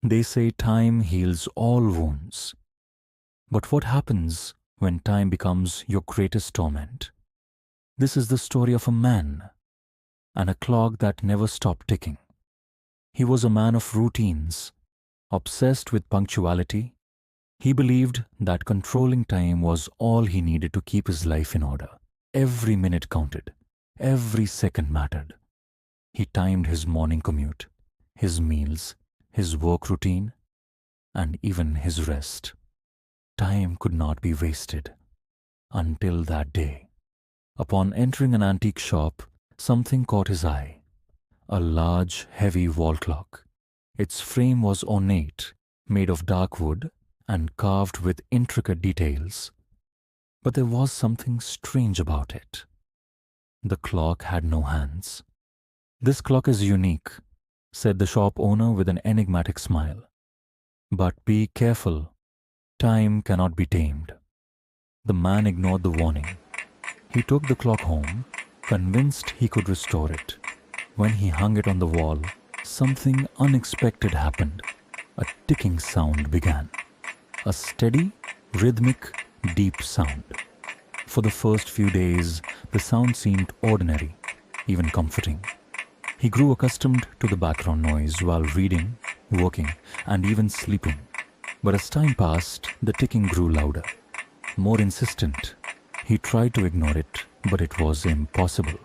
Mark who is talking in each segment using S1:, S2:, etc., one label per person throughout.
S1: They say time heals all wounds. But what happens when time becomes your greatest torment? This is the story of a man and a clock that never stopped ticking. He was a man of routines, obsessed with punctuality. He believed that controlling time was all he needed to keep his life in order. Every minute counted. Every second mattered. He timed his morning commute, his meals, his work routine, and even his rest. Time could not be wasted. Until that day. Upon entering an antique shop, something caught his eye. A large, heavy wall clock. Its frame was ornate, made of dark wood and carved with intricate details. But there was something strange about it. The clock had no hands. "This clock is unique," said the shop owner with an enigmatic smile. "But be careful. Time cannot be tamed." The man ignored the warning. He took the clock home, convinced he could restore it. When he hung it on the wall, something unexpected happened. A ticking sound began. A steady, rhythmic, deep sound. For the first few days, the sound seemed ordinary, even comforting. He grew accustomed to the background noise while reading, working, and even sleeping. But as time passed, the ticking grew louder, more insistent. He tried to ignore it, but it was impossible.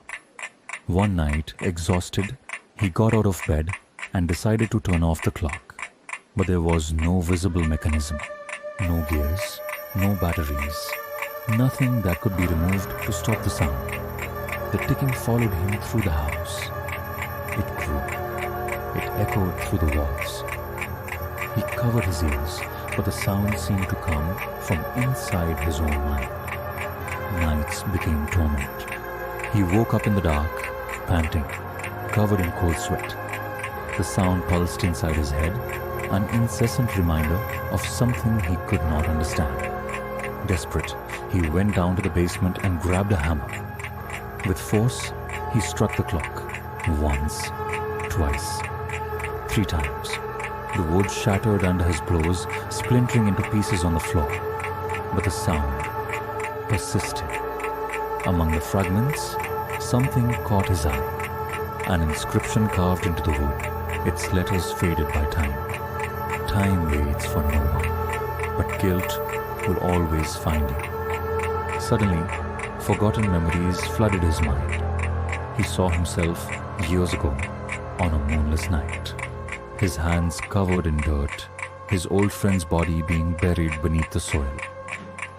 S1: One night, exhausted, he got out of bed and decided to turn off the clock. But there was no visible mechanism, no gears, no batteries, nothing that could be removed to stop the sound. The ticking followed him through the house. It grew. It echoed through the walls. He covered his ears, but the sound seemed to come from inside his own mind. Nights became torment. He woke up in the dark, panting, covered in cold sweat. The sound pulsed inside his head, an incessant reminder of something he could not understand. Desperate, he went down to the basement and grabbed a hammer. With force, he struck the clock. Once, twice, 3 times. The wood shattered under his blows, splintering into pieces on the floor. But the sound persisted. Among the fragments, something caught his eye. An inscription carved into the wood, its letters faded by time. Time waits for no one, but guilt will always find you. Suddenly, forgotten memories flooded his mind. He saw himself years ago on a moonless night. His hands covered in dirt, his old friend's body being buried beneath the soil.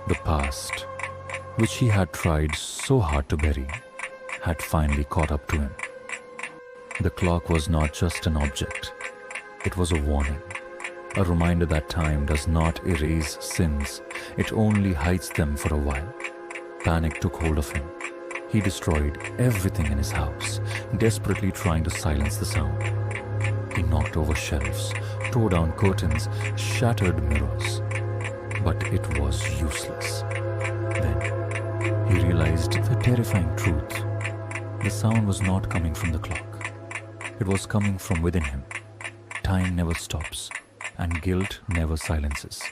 S1: The past, which he had tried so hard to bury, had finally caught up to him. The clock was not just an object. It was a warning, a reminder that time does not erase sins. It only hides them for a while. Panic took hold of him. He destroyed everything in his house, desperately trying to silence the sound. He knocked over shelves, tore down curtains, shattered mirrors. But it was useless. Then he realized the terrifying truth. The sound was not coming from the clock. It was coming from within him. Time never stops, and guilt never silences.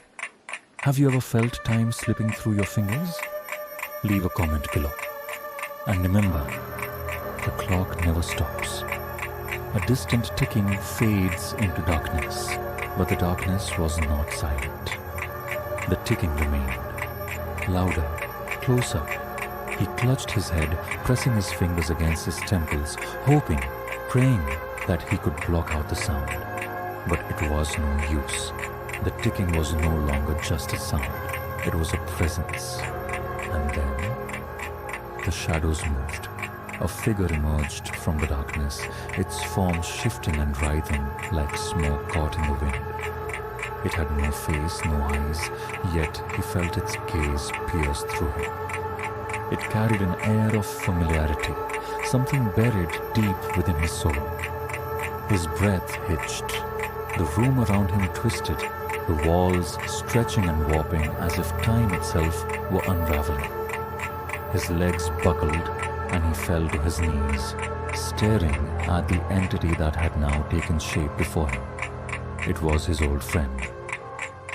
S1: Have you ever felt time slipping through your fingers? Leave a comment below. And remember, the clock never stops. A distant ticking fades into darkness, but the darkness was not silent. The ticking remained. Louder, closer. He clutched his head, pressing his fingers against his temples, hoping, praying that he could block out the sound. But it was no use. The ticking was no longer just a sound. It was a presence. And then the shadows moved. A figure emerged from the darkness, its form shifting and writhing like smoke caught in the wind. It had no face, no eyes, yet he felt its gaze pierce through him. It carried an air of familiarity, something buried deep within his soul. His breath hitched. The room around him twisted, the walls stretching and warping as if time itself were unraveling. His legs buckled and he fell to his knees, staring at the entity that had now taken shape before him. It was his old friend,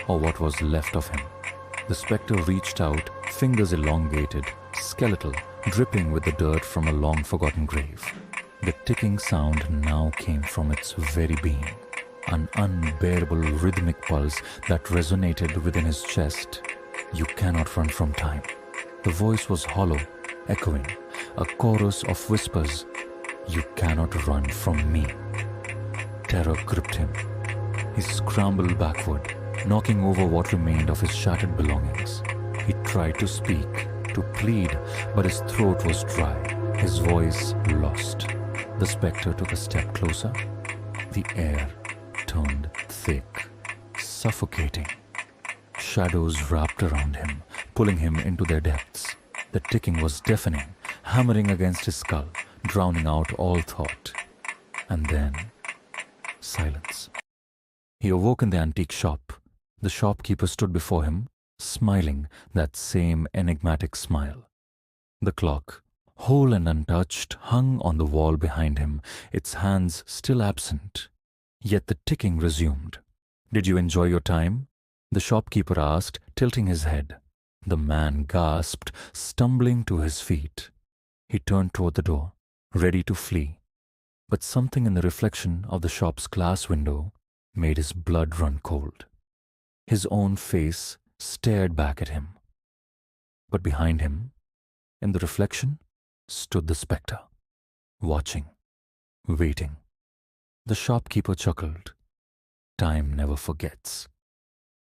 S1: or what was left of him. The spectre reached out, fingers elongated, skeletal, dripping with the dirt from a long-forgotten grave. The ticking sound now came from its very being, an unbearable rhythmic pulse that resonated within his chest. You cannot run from time. The voice was hollow, echoing, a chorus of whispers. You cannot run from me. Terror gripped him. He scrambled backward, knocking over what remained of his shattered belongings. He tried to speak, to plead, but his throat was dry, his voice lost. The spectre took a step closer. The air turned thick, suffocating. Shadows wrapped around him, pulling him into their depths. The ticking was deafening, hammering against his skull, drowning out all thought. And then, silence. He awoke in the antique shop. The shopkeeper stood before him, smiling that same enigmatic smile. The clock, whole and untouched, hung on the wall behind him, its hands still absent. Yet the ticking resumed. "Did you enjoy your time?" the shopkeeper asked, tilting his head. The man gasped, stumbling to his feet. He turned toward the door, ready to flee. But something in the reflection of the shop's glass window made his blood run cold. His own face stared back at him. But behind him, in the reflection, stood the spectre, watching, waiting. The shopkeeper chuckled. Time never forgets.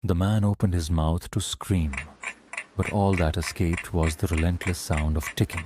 S1: The man opened his mouth to scream, but all that escaped was the relentless sound of ticking.